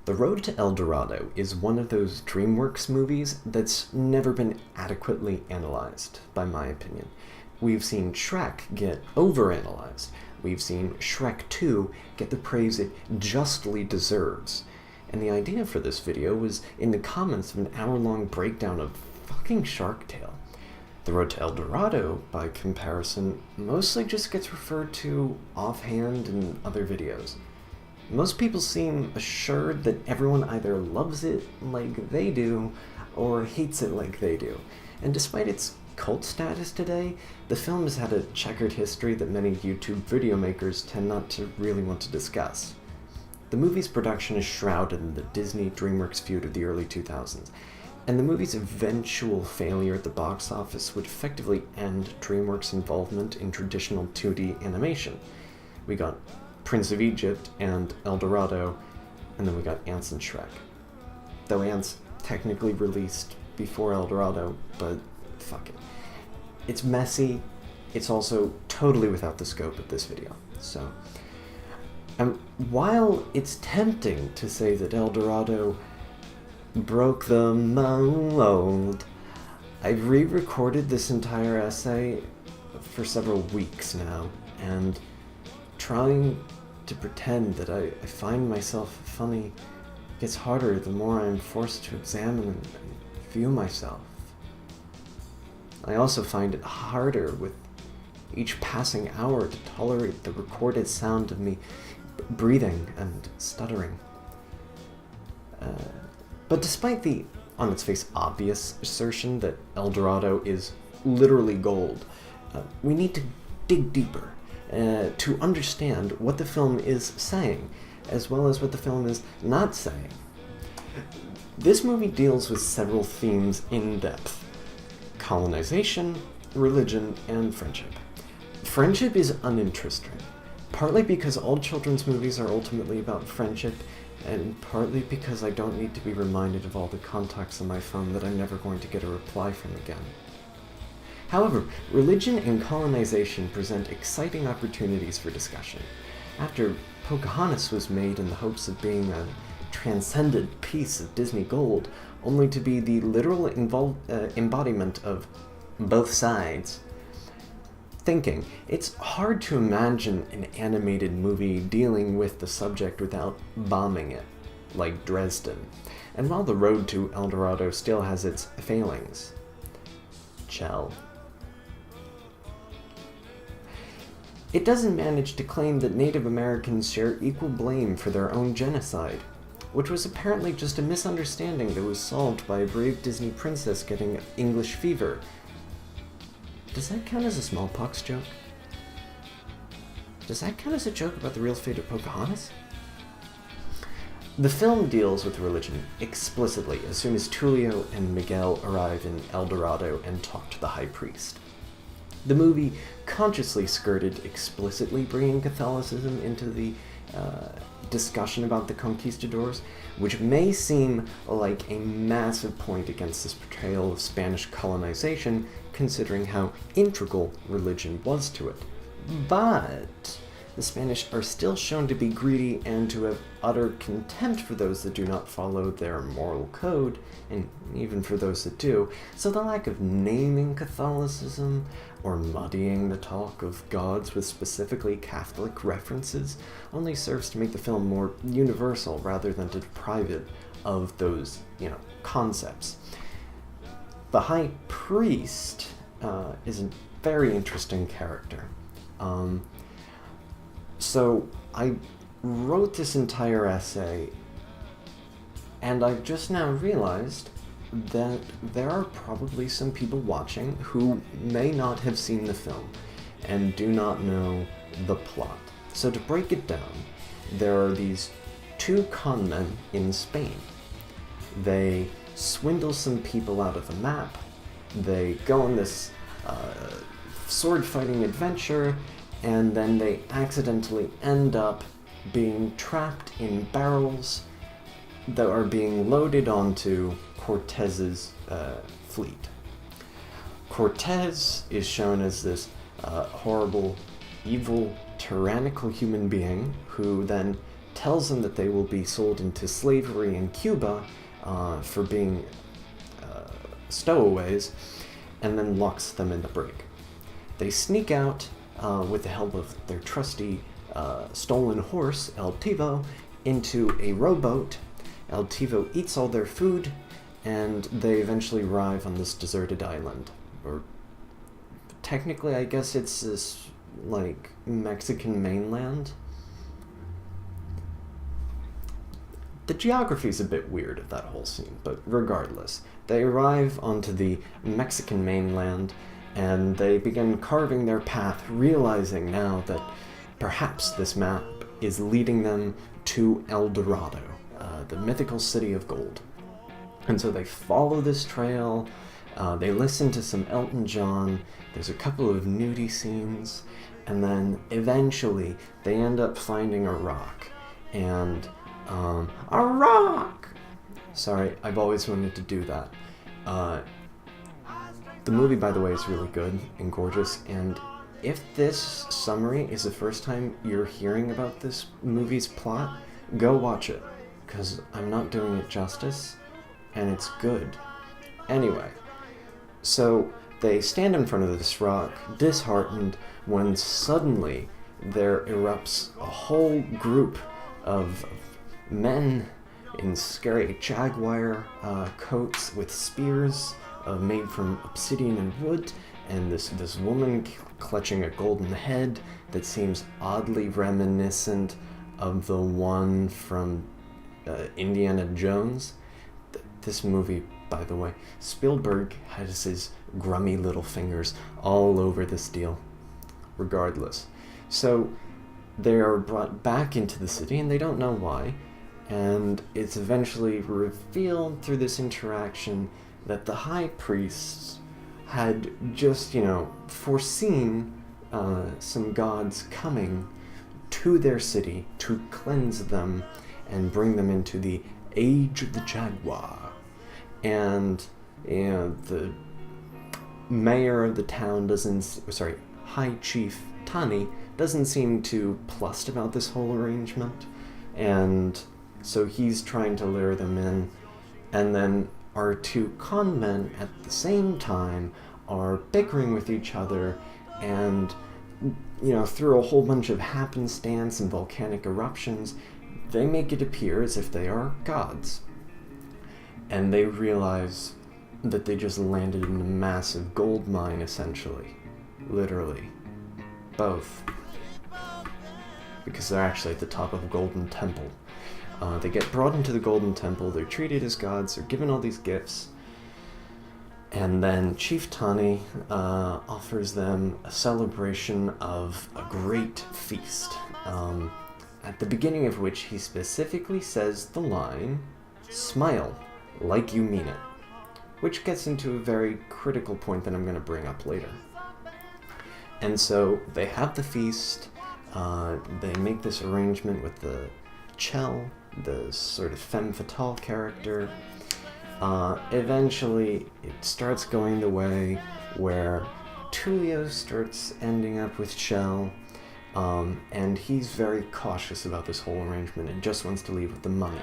The Road to El Dorado is one of those DreamWorks movies that's never been adequately analyzed, by my opinion. We've seen Shrek get overanalyzed. We've seen Shrek 2 get the praise it justly deserves. And the idea for this video was in the comments of an hour-long breakdown of fucking Shark Tale. The Road to El Dorado, by comparison, mostly just gets referred to offhand in other videos. Most people seem assured that everyone either loves it like they do, or hates it like they do. And despite its cult status today, the film has had a checkered history that many YouTube video makers tend not to really want to discuss. The movie's production is shrouded in the Disney-DreamWorks feud of the early 2000s, and the movie's eventual failure at the box office would effectively end DreamWorks' involvement in traditional 2D animation. We got Prince of Egypt and El Dorado, and then we got Ants and Shrek. Though Ants technically released before El Dorado, but fuck it. It's messy, it's also totally without the scope of this video, so... while it's tempting to say that El Dorado broke the mold, I've re-recorded this entire essay for several weeks now, and trying to pretend that I find myself funny gets harder the more I'm forced to examine and view myself. I also find it harder with each passing hour to tolerate the recorded sound of me breathing and stuttering. But despite the, on its face, obvious assertion that El Dorado is literally gold, we need to dig deeper to understand what the film is saying, as well as what the film is not saying. This movie deals with several themes in depth: colonization, religion, and friendship. Friendship is uninteresting, partly because all children's movies are ultimately about friendship, and partly because I don't need to be reminded of all the contacts on my phone that I'm never going to get a reply from again. However, religion and colonization present exciting opportunities for discussion. After Pocahontas was made in the hopes of being a transcendent piece of Disney gold, only to be the literal embodiment of both sides thinking, it's hard to imagine an animated movie dealing with the subject without bombing it, like Dresden. And while The Road to El Dorado still has its failings, it doesn't manage to claim that Native Americans share equal blame for their own genocide, which was apparently just a misunderstanding that was solved by a brave Disney princess getting English fever. Does that count as a smallpox joke? Does that count as a joke about the real fate of Pocahontas? The film deals with religion explicitly as soon as Tulio and Miguel arrive in El Dorado and talk to the high priest. The movie consciously skirted explicitly bringing Catholicism into the discussion about the conquistadors, which may seem like a massive point against this portrayal of Spanish colonization, considering how integral religion was to it. But the Spanish are still shown to be greedy and to have utter contempt for those that do not follow their moral code, and even for those that do, so the lack of naming Catholicism or muddying the talk of gods with specifically Catholic references only serves to make the film more universal rather than to deprive it of those, concepts. The high priest is a very interesting character. So I wrote this entire essay, and I've just now realized that there are probably some people watching who may not have seen the film and do not know the plot. So to break it down, there are these two con men in Spain. They swindle some people out of a map, they go on this sword-fighting adventure, and then they accidentally end up being trapped in barrels that are being loaded onto Cortez's fleet. Cortez is shown as this horrible, evil, tyrannical human being who then tells them that they will be sold into slavery in Cuba for being stowaways, and then locks them in the brig. They sneak out with the help of their trusty stolen horse, El Tivo, into a rowboat. El Tivo eats all their food, and they eventually arrive on this deserted island. Or technically, I guess it's this, like, Mexican mainland. The geography's a bit weird of that whole scene, but regardless, they arrive onto the Mexican mainland, and they begin carving their path, realizing now that perhaps this map is leading them to El Dorado, the mythical city of gold. And so they follow this trail, they listen to some Elton John, there's a couple of nudie scenes, and then eventually they end up finding a rock. And, a rock! Sorry, I've always wanted to do that. The movie, by the way, is really good and gorgeous, and if this summary is the first time you're hearing about this movie's plot, go watch it, because I'm not doing it justice, and it's good. Anyway, so they stand in front of this rock, disheartened, when suddenly there erupts a whole group of men in scary jaguar coats with spears made from obsidian and wood, and this woman clutching a golden head that seems oddly reminiscent of the one from Indiana Jones. This movie, by the way, Spielberg has his grummy little fingers all over this deal. Regardless. So they are brought back into the city, and they don't know why, and it's eventually revealed through this interaction that the high priests had just, foreseen some gods coming to their city to cleanse them and bring them into the Age of the Jaguar. And, the mayor of the town High Chief Tani doesn't seem too plussed about this whole arrangement, and so he's trying to lure them in, and then our two con men at the same time are bickering with each other, and through a whole bunch of happenstance and volcanic eruptions, they make it appear as if they are gods. And they realize that they just landed in a massive gold mine, essentially. Literally. Both. Because they're actually at the top of a golden temple. They get brought into the golden temple, they're treated as gods, they're given all these gifts, and then Chief Tani offers them a celebration of a great feast, at the beginning of which he specifically says the line, "Smile like you mean it," which gets into a very critical point that I'm going to bring up later. And so they have the feast, they make this arrangement with the Chell, the sort of femme fatale character. Eventually, it starts going the way where Tulio starts ending up with Chell, and he's very cautious about this whole arrangement and just wants to leave with the money.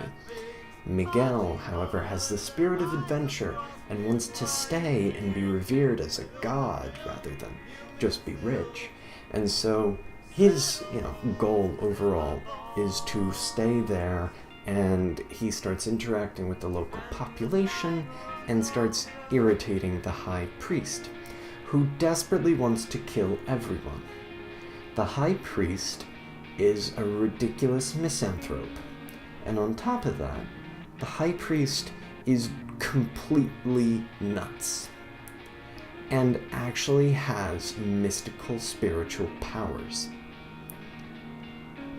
Miguel, however, has the spirit of adventure and wants to stay and be revered as a god rather than just be rich. And so his, goal overall is to stay there, and he starts interacting with the local population and starts irritating the high priest, who desperately wants to kill everyone. The high priest is a ridiculous misanthrope, and on top of that, the high priest is completely nuts and actually has mystical spiritual powers.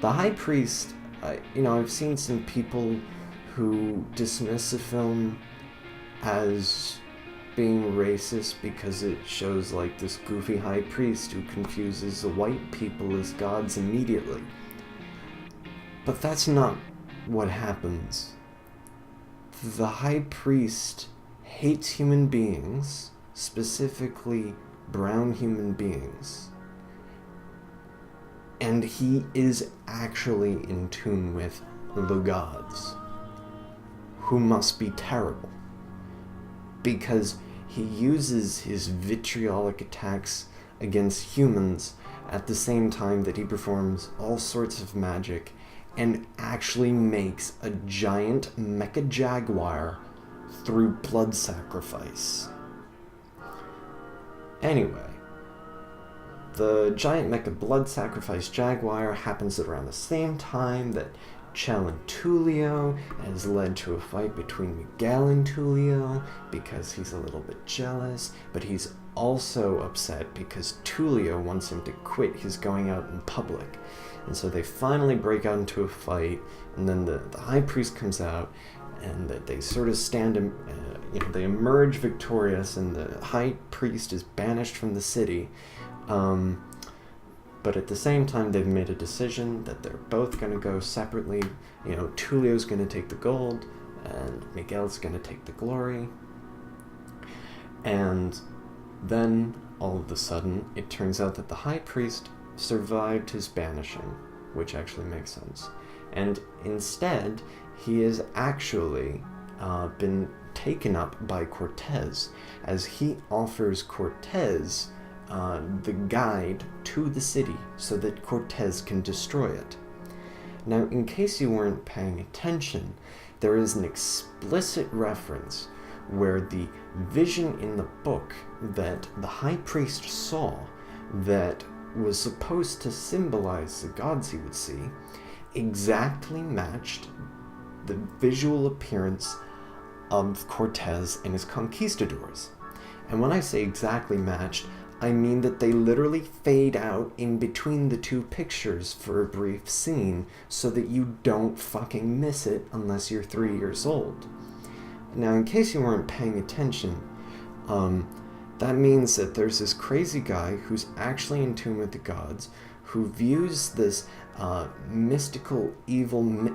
The high priest, I've seen some people who dismiss the film as being racist because it shows like this goofy high priest who confuses the white people as gods immediately. But that's not what happens. The high priest hates human beings, specifically brown human beings, and he is actually in tune with the gods, who must be terrible, because he uses his vitriolic attacks against humans at the same time that he performs all sorts of magic and actually makes a giant mecha jaguar through blood sacrifice. Anyway, the giant mecha blood sacrifice jaguar happens at around the same time that Chell and Tulio has led to a fight between Miguel and Tulio because he's a little bit jealous, but he's also upset because Tulio wants him to quit his going out in public. And so they finally break out into a fight, and then the high priest comes out, and they sort of stand, they emerge victorious, and the high priest is banished from the city. But at the same time, they've made a decision that they're both going to go separately. Tulio's going to take the gold, and Miguel's going to take the glory. And then, all of a sudden, it turns out that the high priest survived his banishing, which actually makes sense. And instead, he has actually been taken up by Cortez, as he offers Cortez the guide to the city so that Cortez can destroy it. Now, in case you weren't paying attention, there is an explicit reference where the vision in the book that the high priest saw that was supposed to symbolize the gods he would see exactly matched the visual appearance of Cortez and his conquistadors. And when I say exactly matched, I mean that they literally fade out in between the two pictures for a brief scene so that you don't fucking miss it unless you're 3 years old. Now, in case you weren't paying attention, that means that there's this crazy guy who's actually in tune with the gods, who views this mystical, evil,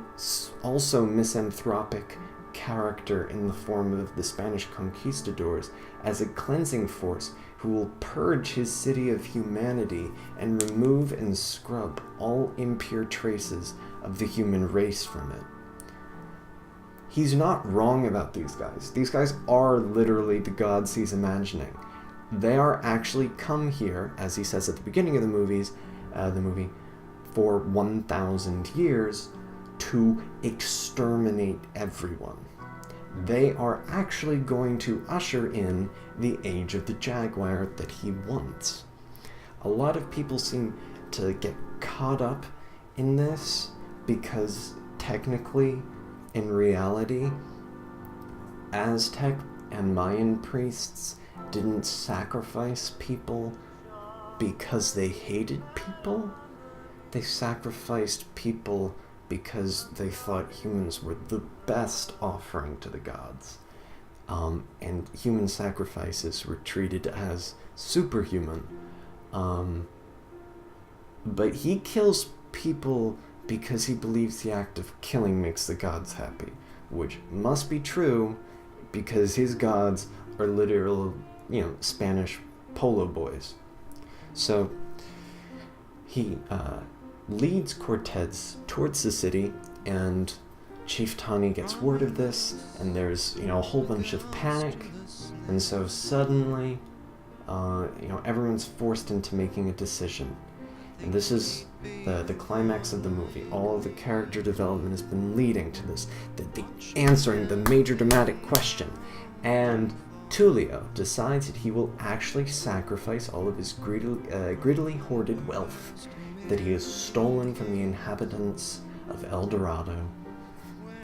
also misanthropic character in the form of the Spanish conquistadors as a cleansing force who will purge his city of humanity and remove and scrub all impure traces of the human race from it. He's not wrong about these guys. These guys are literally the gods he's imagining. They are actually come here, as he says at the beginning of the movie, for 1,000 years to exterminate everyone. They are actually going to usher in the age of the Jaguar that he wants. A lot of people seem to get caught up in this because technically, in reality, Aztec and Mayan priests didn't sacrifice people because they hated people. They sacrificed people because they thought humans were the best offering to the gods. And human sacrifices were treated as superhuman. But he kills people because he believes the act of killing makes the gods happy, which must be true because his gods are literal, Spanish polo boys. So he leads Cortez towards the city, and Chief Tani gets word of this, and there's, a whole bunch of panic, and so suddenly, everyone's forced into making a decision. And this is the climax of the movie. All of the character development has been leading to this, the answering the major dramatic question. And Tulio decides that he will actually sacrifice all of his greedily hoarded wealth that he has stolen from the inhabitants of El Dorado,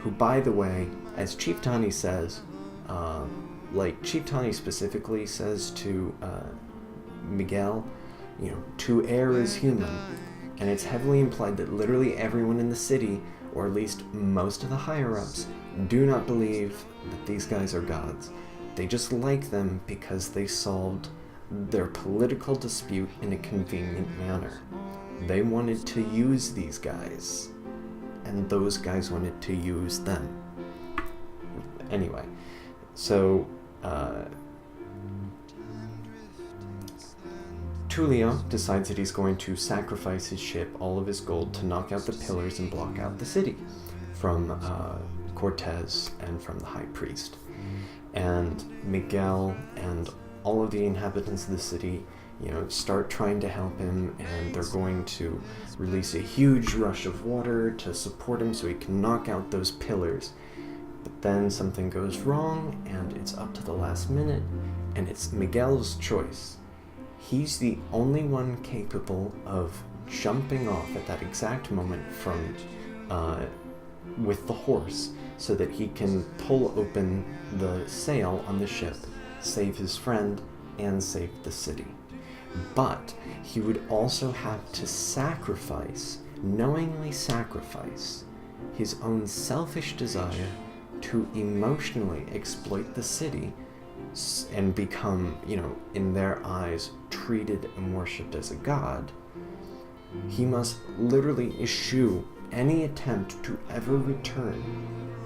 who, by the way, as Chief Tani says, Chief Tani specifically says to Miguel, to err is human, and it's heavily implied that literally everyone in the city, or at least most of the higher-ups, do not believe that these guys are gods. They just like them because they solved their political dispute in a convenient manner. They wanted to use these guys, and those guys wanted to use them. Anyway, so Tulio decides that he's going to sacrifice his ship, all of his gold, to knock out the pillars and block out the city. from Cortez and from the high priest. And Miguel and all of the inhabitants of the city, start trying to help him, and they're going to release a huge rush of water to support him so he can knock out those pillars. But then something goes wrong, and it's up to the last minute, and it's Miguel's choice. He's the only one capable of jumping off at that exact moment from with the horse, so that he can pull open the sail on the ship, save his friend, and save the city. But he would also have to knowingly sacrifice, his own selfish desire to emotionally exploit the city and become, in their eyes, treated and worshipped as a god. He must literally eschew any attempt to ever return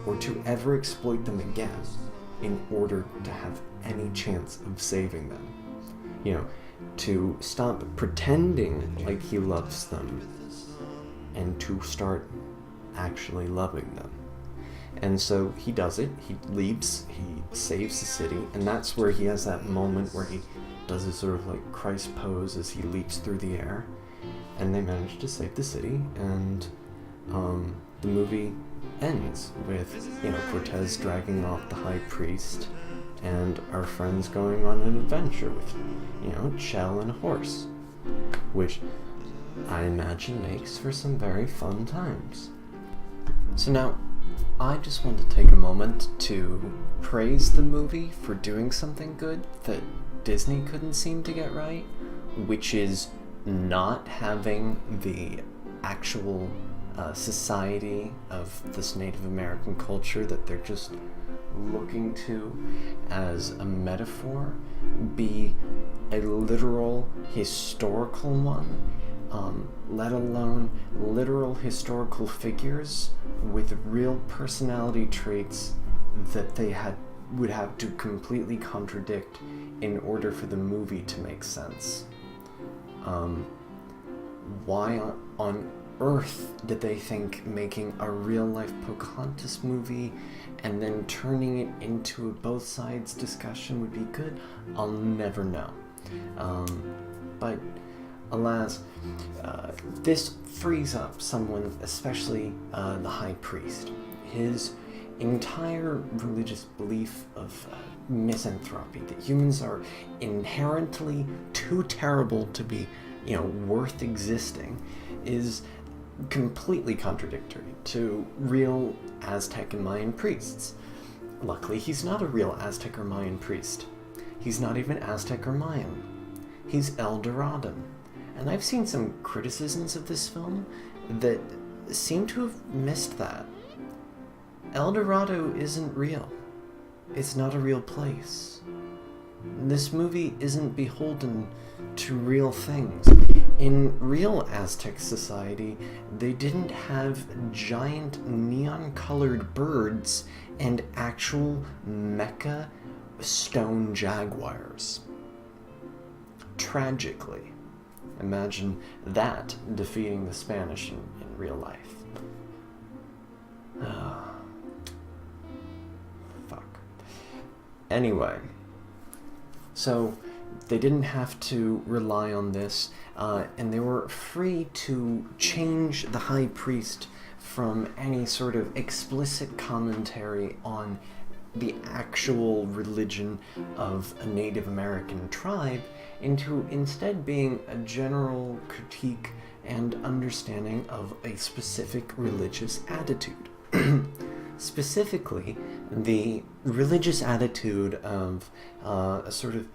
or to ever exploit them again in order to have any chance of saving them. To stop pretending like he loves them and to start actually loving them. And so he does it. He leaps, he saves the city, and that's where he has that moment where he does his sort of like Christ pose as he leaps through the air, and they manage to save the city, and the movie ends with, Cortez dragging off the high priest and our friends going on an adventure with, Chell and a horse, which I imagine makes for some very fun times. So now, I just want to take a moment to praise the movie for doing something good that Disney couldn't seem to get right, which is not having the actual society of this Native American culture that they're just looking to as a metaphor be a literal historical one, let alone literal historical figures with real personality traits that they would have to completely contradict in order for the movie to make sense. Why on earth did they think making a real-life Pocahontas movie and then turning it into a both sides discussion would be good? I'll never know. But alas, this frees up someone, especially the high priest. His entire religious belief of misanthropy, that humans are inherently too terrible to be, worth existing, is completely contradictory to real Aztec and Mayan priests. Luckily, he's not a real Aztec or Mayan priest. He's not even Aztec or Mayan. He's El Dorado. And I've seen some criticisms of this film that seem to have missed that. El Dorado isn't real. It's not a real place. This movie isn't beholden to real things. In real Aztec society, they didn't have giant neon-colored birds and actual mecha stone jaguars. Tragically. Imagine that defeating the Spanish in real life. Fuck. Anyway, so they didn't have to rely on this, and they were free to change the high priest from any sort of explicit commentary on the actual religion of a Native American tribe into instead being a general critique and understanding of a specific religious attitude. Specifically, the religious attitude of a sort of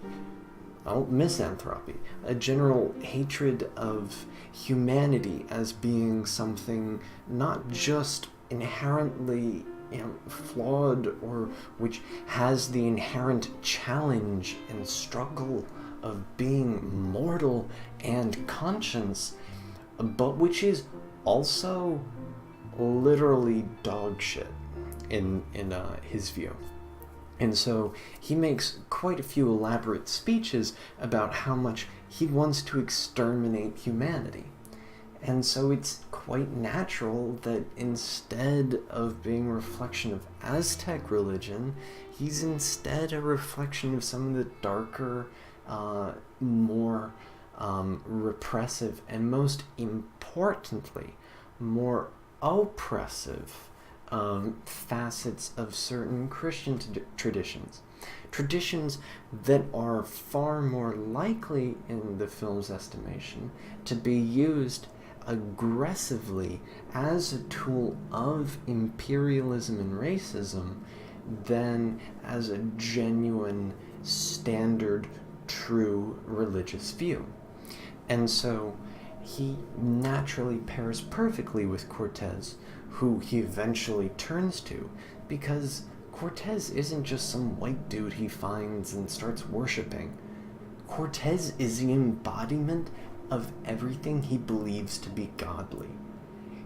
misanthropy, a general hatred of humanity as being something not just inherently flawed, or which has the inherent challenge and struggle of being mortal and conscious, but which is also literally dog shit in his view. And so he makes quite a few elaborate speeches about how much he wants to exterminate humanity. And so it's quite natural that instead of being a reflection of Aztec religion, he's instead a reflection of some of the darker, more repressive, and most importantly, more oppressive facets of certain Christian traditions. Traditions that are far more likely, in the film's estimation, to be used aggressively as a tool of imperialism and racism than as a genuine, standard, true religious view. And so he naturally pairs perfectly with Cortez, who he eventually turns to, because Cortez isn't just some white dude he finds and starts worshipping. Cortez is the embodiment of everything he believes to be godly.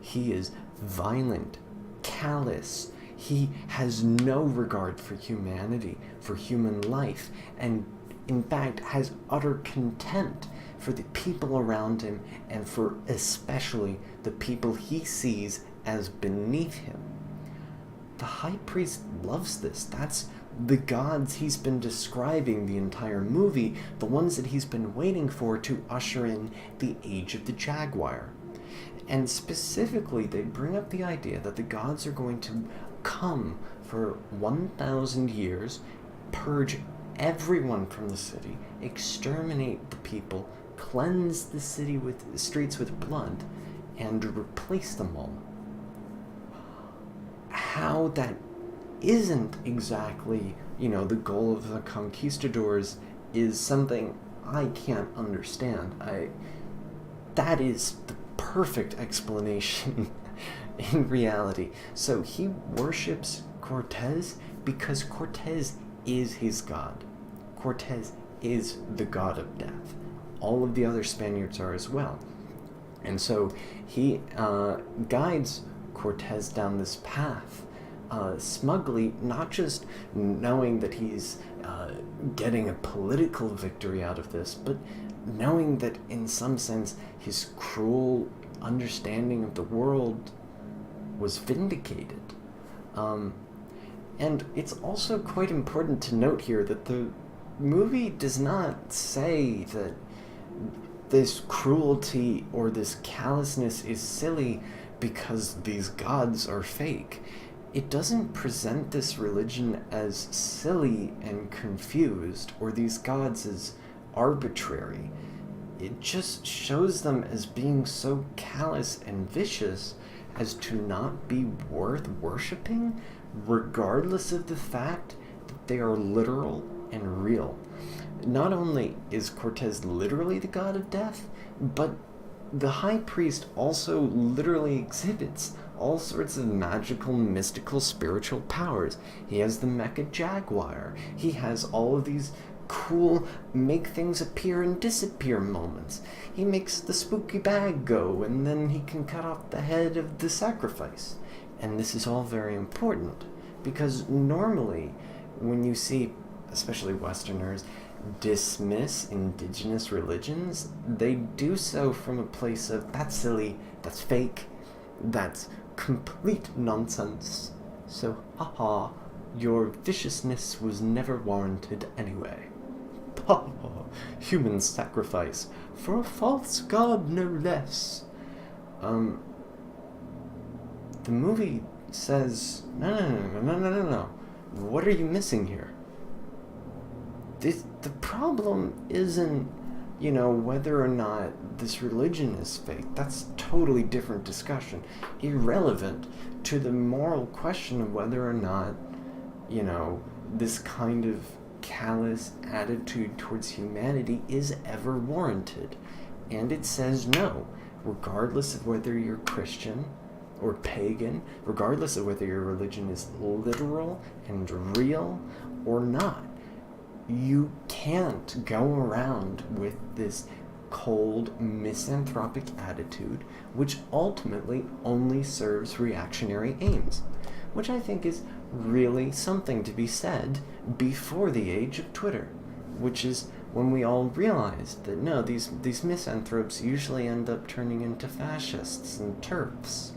He is violent, callous, he has no regard for humanity, for human life, and in fact has utter contempt for the people around him and for especially the people he sees as beneath him. The high priest loves this. That's the gods he's been describing the entire movie, the ones that he's been waiting for to usher in the age of the Jaguar. And specifically, they bring up the idea that the gods are going to come for 1,000 years, purge everyone from the city, exterminate the people, cleanse the streets with blood, and replace them all. How that isn't exactly, the goal of the conquistadors is something I can't understand. That is the perfect explanation in reality. So he worships Cortez because Cortez is his god. Cortez is the god of death. All of the other Spaniards are as well. And so he guides Cortez down this path, smugly, not just knowing that he's getting a political victory out of this, but knowing that in some sense his cruel understanding of the world was vindicated. And it's also quite important to note here that the movie does not say that this cruelty or this callousness is silly because these gods are fake. It doesn't present this religion as silly and confused, or these gods as arbitrary. It just shows them as being so callous and vicious as to not be worth worshipping, regardless of the fact that they are literal and real. Not only is Cortez literally the god of death, but the high priest also literally exhibits all sorts of magical, mystical, spiritual powers. He has the mecha jaguar. He has all of these cool make things appear and disappear moments. He makes the spooky bag go, and then he can cut off the head of the sacrifice. And this is all very important, because normally when you see, especially Westerners, dismiss indigenous religions, they do so from a place of, that's silly, that's fake, that's complete nonsense. So, haha, your viciousness was never warranted anyway. Human sacrifice for a false god, no less. The movie says, no. What are you missing here? The problem isn't, whether or not this religion is fake. That's a totally different discussion. Irrelevant to the moral question of whether or not, this kind of callous attitude towards humanity is ever warranted. And it says no, regardless of whether you're Christian or pagan, regardless of whether your religion is literal and real or not. You can't go around with this cold, misanthropic attitude, which ultimately only serves reactionary aims, which I think is really something to be said before the age of Twitter, which is when we all realized that no, these misanthropes usually end up turning into fascists and TERFs.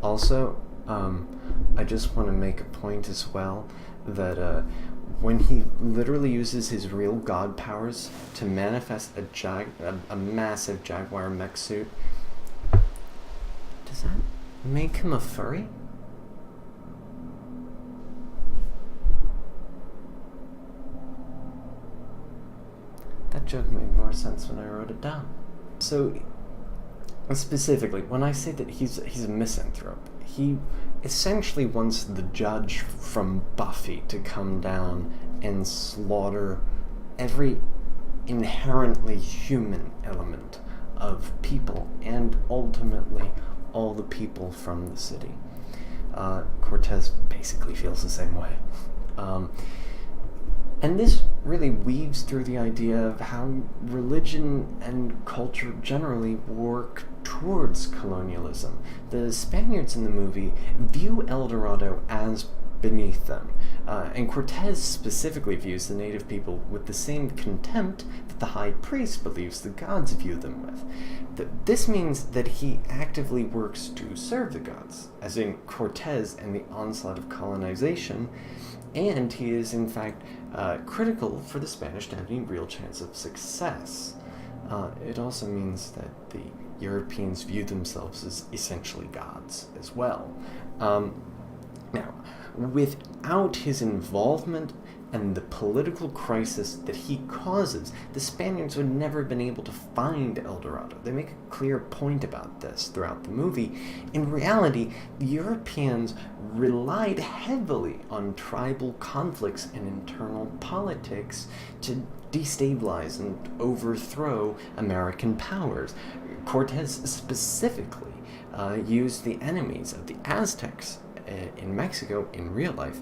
Also, I just want to make a point as well that when he literally uses his real god powers to manifest a massive jaguar mech suit, does that make him a furry? That joke made more sense when I wrote it down. So, specifically, when I say that he's a misanthrope, he essentially wants the judge from Buffy to come down and slaughter every inherently human element of people, and ultimately all the people from the city. Cortez basically feels the same way. And this really weaves through the idea of how religion and culture generally work towards colonialism. The Spaniards in the movie view El Dorado as beneath them, and Cortez specifically views the native people with the same contempt that the high priest believes the gods view them with. This means that he actively works to serve the gods, as in Cortez and the onslaught of colonization, and he is in fact critical for the Spanish to have any real chance of success. It also means that the Europeans view themselves as essentially gods as well. Now, without his involvement and the political crisis that he causes, the Spaniards would never have been able to find El Dorado. They make a clear point about this throughout the movie. In reality, the Europeans relied heavily on tribal conflicts and internal politics to destabilize and overthrow American powers. Cortez specifically used the enemies of the Aztecs in Mexico in real life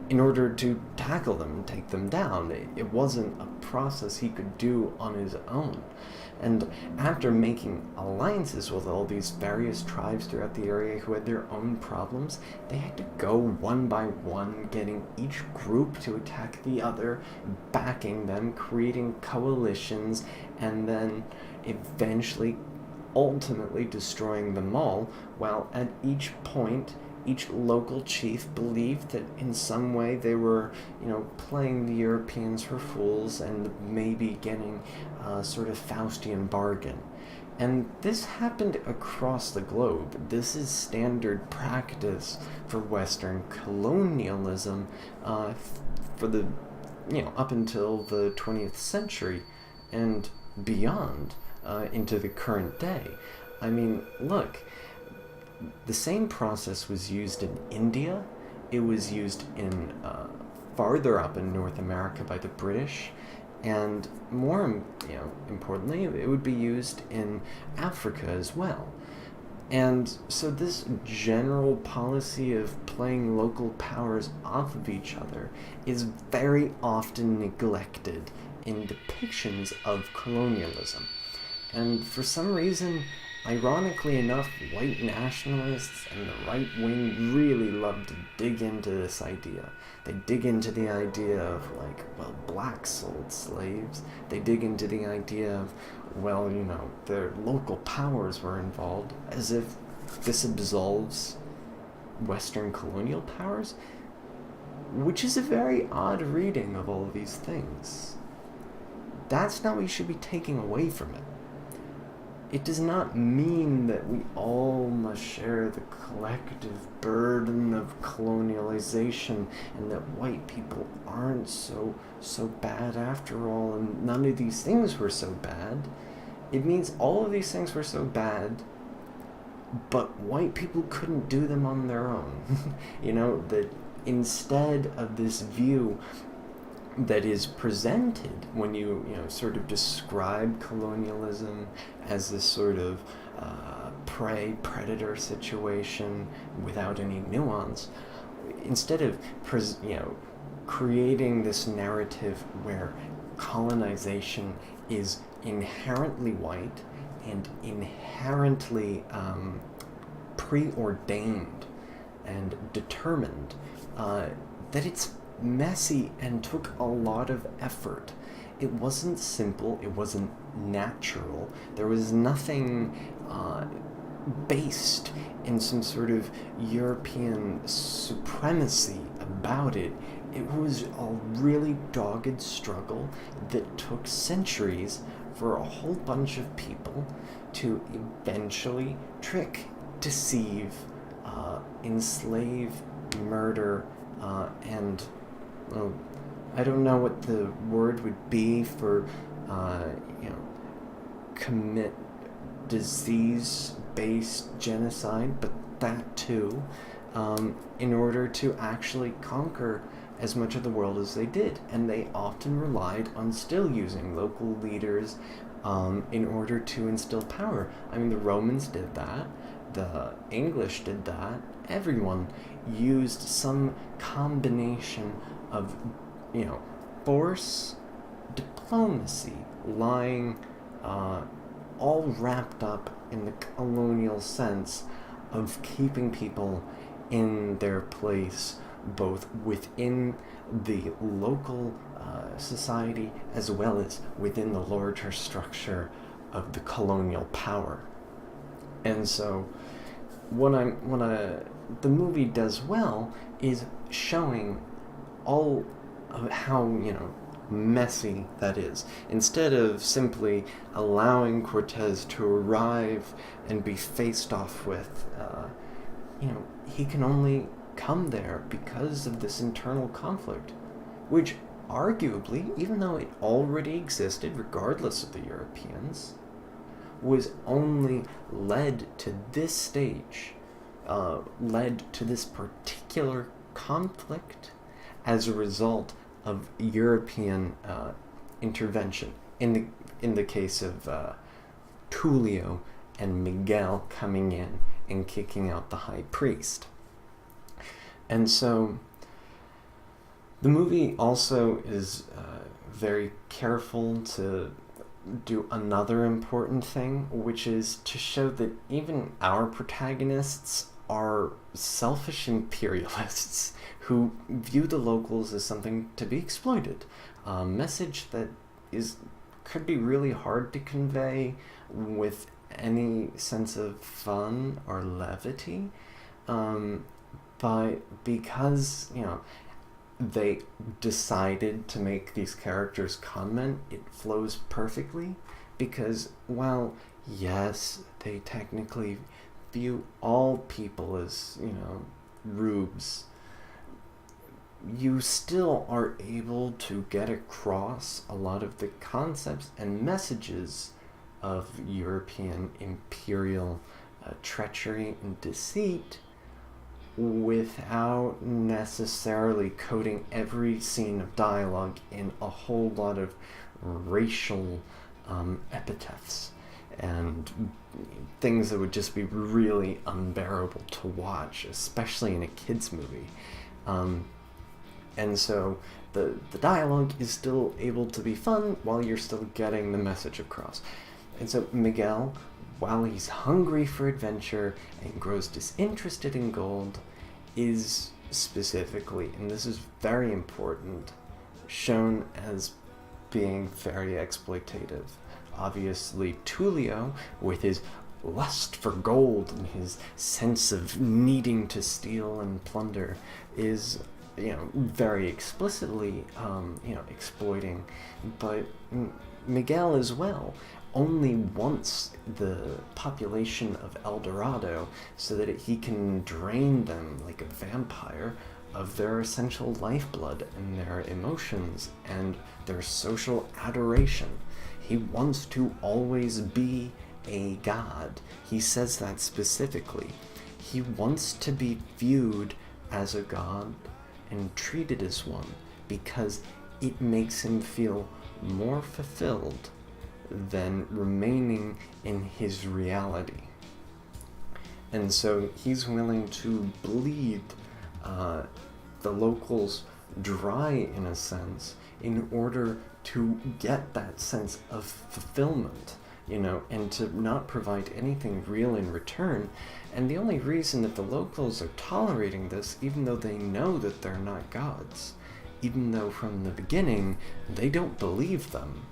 in order to tackle them and take them down. It wasn't a process he could do on his own. And after making alliances with all these various tribes throughout the area who had their own problems, they had to go one by one, getting each group to attack the other, backing them, creating coalitions, and then eventually, ultimately destroying them all, while at each point, each local chief believed that in some way they were, playing the Europeans for fools and maybe getting a sort of Faustian bargain. And this happened across the globe. This is standard practice for Western colonialism for the, up until the 20th century and beyond into the current day. I mean, look, the same process was used in India. It was used in farther up in North America by the British, and more, importantly, it would be used in Africa as well. And so this general policy of playing local powers off of each other is very often neglected in depictions of colonialism. And for some reason, ironically enough, white nationalists and the right wing really love to dig into this idea. They dig into the idea of, blacks sold slaves. They dig into the idea of, their local powers were involved, as if this absolves Western colonial powers, which is a very odd reading of all of these things. That's not what you should be taking away from it. It does not mean that we all must share the collective burden of colonialization and that white people aren't so bad after all, and none of these things were so bad. It means all of these things were so bad, but white people couldn't do them on their own. That instead of this view that is presented when you sort of describe colonialism as this sort of prey-predator situation without any nuance, instead of creating this narrative where colonization is inherently white and inherently preordained and determined, that it's messy and took a lot of effort. It wasn't simple, it wasn't natural. There was nothing based in some sort of European supremacy about it. It was a really dogged struggle that took centuries for a whole bunch of people to eventually trick, deceive, enslave, murder, and well, I don't know what the word would be for, commit disease-based genocide, but that too, in order to actually conquer as much of the world as they did. And they often relied on still using local leaders in order to instill power. I mean, the Romans did that, the English did that, everyone used some combination of, force, diplomacy, lying, all wrapped up in the colonial sense of keeping people in their place, both within the local society as well as within the larger structure of the colonial power. And so what the movie does well is showing all of how, messy that is. Instead of simply allowing Cortez to arrive and be faced off with, he can only come there because of this internal conflict, which arguably, even though it already existed regardless of the Europeans, was only led to this stage, led to this particular conflict as a result of European intervention. In the case of Tulio and Miguel coming in and kicking out the high priest. And so the movie also is very careful to do another important thing, which is to show that even our protagonists are selfish imperialists who view the locals as something to be exploited. A message that could be really hard to convey with any sense of fun or levity, but because they decided to make these characters comment, it flows perfectly, because while yes, they technically view all people as rubes, you still are able to get across a lot of the concepts and messages of European imperial treachery and deceit without necessarily coding every scene of dialogue in a whole lot of racial epithets and things that would just be really unbearable to watch, especially in a kids' movie. And so the dialogue is still able to be fun while you're still getting the message across. And so Miguel, while he's hungry for adventure and grows disinterested in gold, is specifically, and this is very important, shown as being very exploitative. Obviously, Tulio, with his lust for gold and his sense of needing to steal and plunder, is very explicitly exploiting, but Miguel as well only wants the population of El Dorado so that he can drain them like a vampire of their essential lifeblood and their emotions and their social adoration. He wants to always be a god. He says that specifically. He wants to be viewed as a god and treated as one because it makes him feel more fulfilled than remaining in his reality. And so he's willing to bleed the locals dry, in a sense, in order to get that sense of fulfillment, and to not provide anything real in return. And the only reason that the locals are tolerating this, even though they know that they're not gods, even though from the beginning they don't believe them,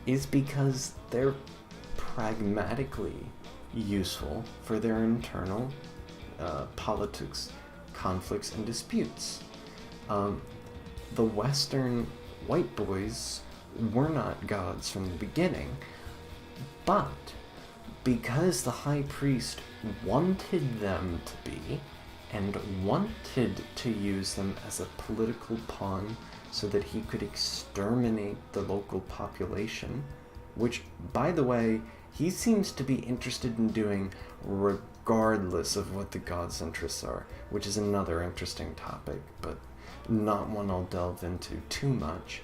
is because they're pragmatically useful for their internal politics, conflicts, and disputes. The Western white boys were not gods from the beginning, but because the high priest wanted them to be, and wanted to use them as a political pawn so that he could exterminate the local population, which, by the way, he seems to be interested in doing regardless of what the gods' interests are, which is another interesting topic, but not one I'll delve into too much.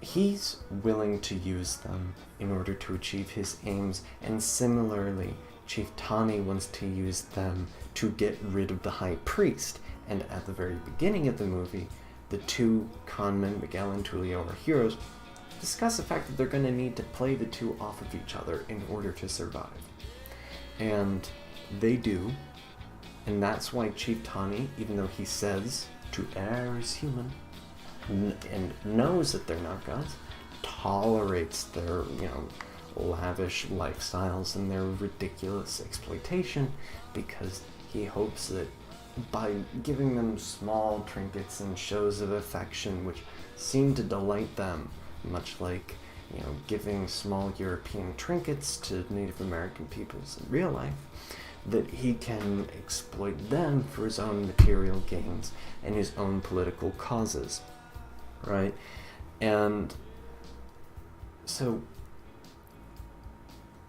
He's willing to use them in order to achieve his aims, and similarly, Chief Tani wants to use them to get rid of the high priest. And at the very beginning of the movie, the two conmen, Miguel and Tulio, are heroes, discuss the fact that they're going to need to play the two off of each other in order to survive. And they do, and that's why Chief Tani, even though he says to err is human, and knows that they're not gods, tolerates their, lavish lifestyles and their ridiculous exploitation, because he hopes that by giving them small trinkets and shows of affection which seem to delight them, much like, giving small European trinkets to Native American peoples in real life, that he can exploit them for his own material gains and his own political causes, right? And so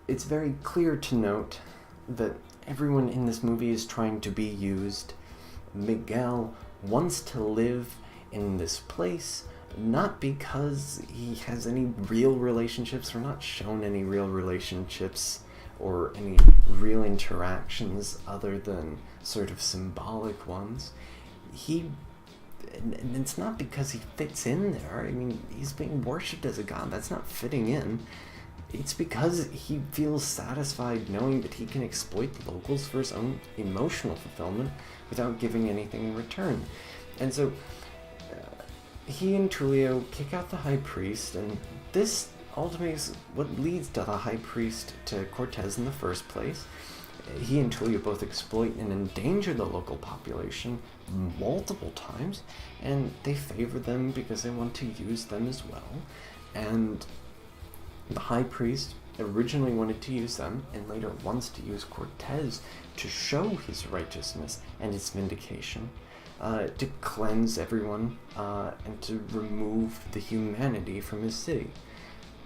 it's very clear to note that everyone in this movie is trying to be used. Miguel wants to live in this place, not because he has any real relationships, or not shown any real relationships or any real interactions other than sort of symbolic ones. And it's not because he fits in there. I mean, he's being worshipped as a god. That's not fitting in. It's because he feels satisfied knowing that he can exploit the locals for his own emotional fulfillment without giving anything in return. And so he and Tulio kick out the high priest, and this ultimately is what leads to the high priest to Cortez in the first place. He and Tulio both exploit and endanger the local population multiple times, and they favor them because they want to use them as well. And the high priest originally wanted to use them, and later wants to use Cortez to show his righteousness and his vindication, to cleanse everyone, and to remove the humanity from his city.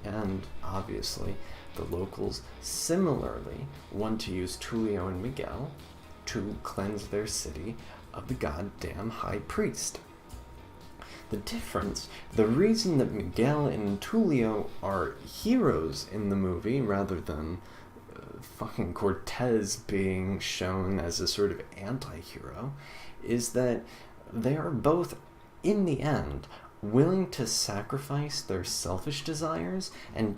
And obviously, the locals similarly want to use Tulio and Miguel to cleanse their city of the goddamn high priest. The difference, the reason that Miguel and Tulio are heroes in the movie rather than fucking Cortez being shown as a sort of anti-hero, is that they are both, in the end, willing to sacrifice their selfish desires and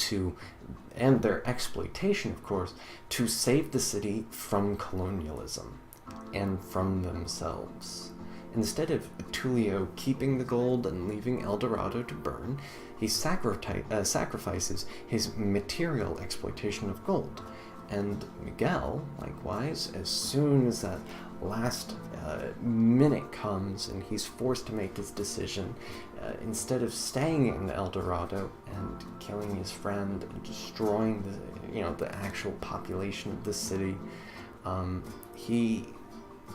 their exploitation, of course, to save the city from colonialism and from themselves. Instead of Tulio keeping the gold and leaving El Dorado to burn, he sacrifices his material exploitation of gold. And Miguel, likewise, as soon as that last minute comes and he's forced to make his decision, instead of staying in El Dorado and killing his friend and destroying the actual population of the city, he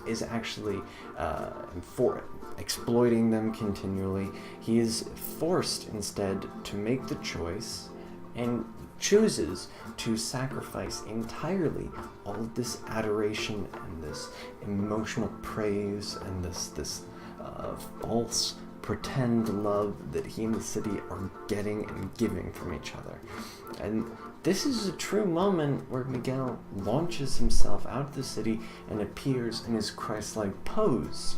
is actually for exploiting them continually. He is forced instead to make the choice, and chooses to sacrifice entirely all of this adoration and this emotional praise and this false pretend love that he and the city are getting and giving from each other. And this is a true moment where Miguel launches himself out of the city and appears in his Christ-like pose,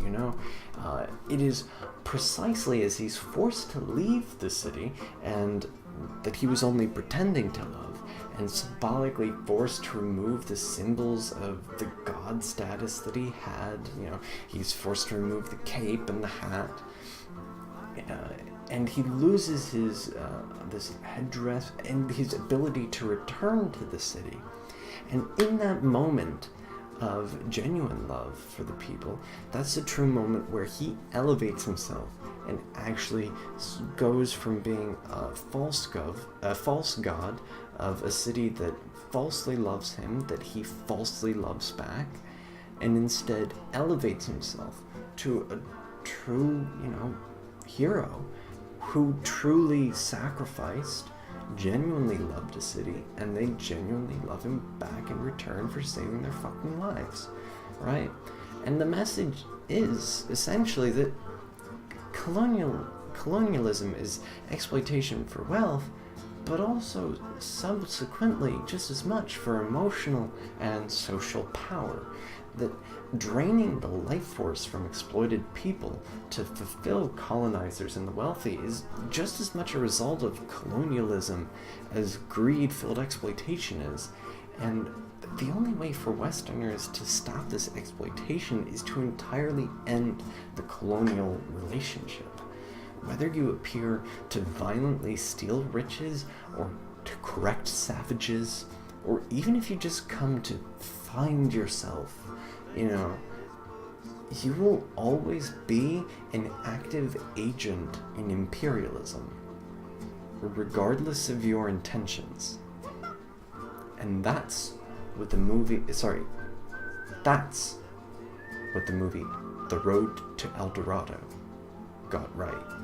It is precisely as he's forced to leave the city and that he was only pretending to love, and symbolically forced to remove the symbols of the god status that he had. He's forced to remove the cape and the hat, and he loses his this headdress and his ability to return to the city. And in that moment of genuine love for the people, that's a true moment where he elevates himself and actually goes from being a false god of a city that falsely loves him, that he falsely loves back, and instead elevates himself to a true, hero who truly sacrificed, genuinely loved a city, and they genuinely love him back in return for saving their fucking lives, right? And the message is essentially that colonialism is exploitation for wealth, but also subsequently just as much for emotional and social power. That draining the life force from exploited people to fulfill colonizers and the wealthy is just as much a result of colonialism as greed-filled exploitation is. And the only way for Westerners to stop this exploitation is to entirely end the colonial relationship. Whether you appear to violently steal riches, or to correct savages, or even if you just come to find yourself, you will always be an active agent in imperialism, regardless of your intentions. And that's what the movie The Road to El Dorado got right.